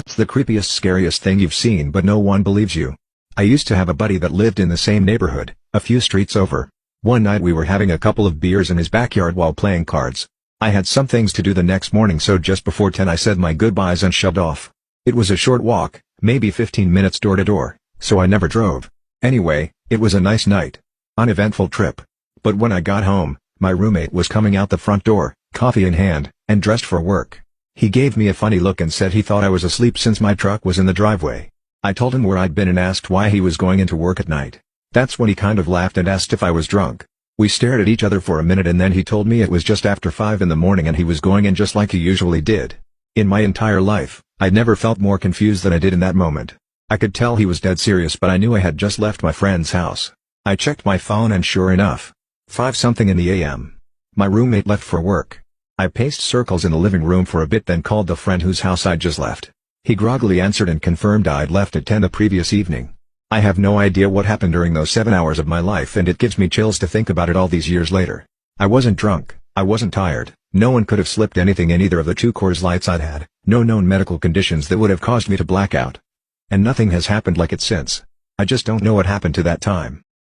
It's the creepiest, scariest thing you've seen, but no one believes you. I used to have a buddy that lived in the same neighborhood, a few streets over. One night we were having a couple of beers in his backyard while playing cards. I had some things to do the next morning, so just before 10 I said my goodbyes and shoved off. It was a short walk, maybe 15 minutes door to door, so I never drove. Anyway, it was a nice night. Uneventful trip. But when I got home, my roommate was coming out the front door, coffee in hand, and dressed for work. He gave me a funny look and said he thought I was asleep since my truck was in the driveway. I told him where I'd been and asked why he was going into work at night. That's when he kind of laughed and asked if I was drunk. We stared at each other for a minute and then he told me it was just after 5 in the morning and he was going in just like he usually did. In my entire life, I'd never felt more confused than I did in that moment. I could tell he was dead serious, but I knew I had just left my friend's house. I checked my phone and sure enough, 5-something in the AM. My roommate left for work. I paced circles in the living room for a bit, then called the friend whose house I'd just left. He groggily answered and confirmed I'd left at 10 the previous evening. I have no idea what happened during those 7 hours of my life, and it gives me chills to think about it all these years later. I wasn't drunk, I wasn't tired, no one could have slipped anything in either of the 2 Coors Lights I'd had, no known medical conditions that would have caused me to black out. And nothing has happened like it since. I just don't know what happened to that time.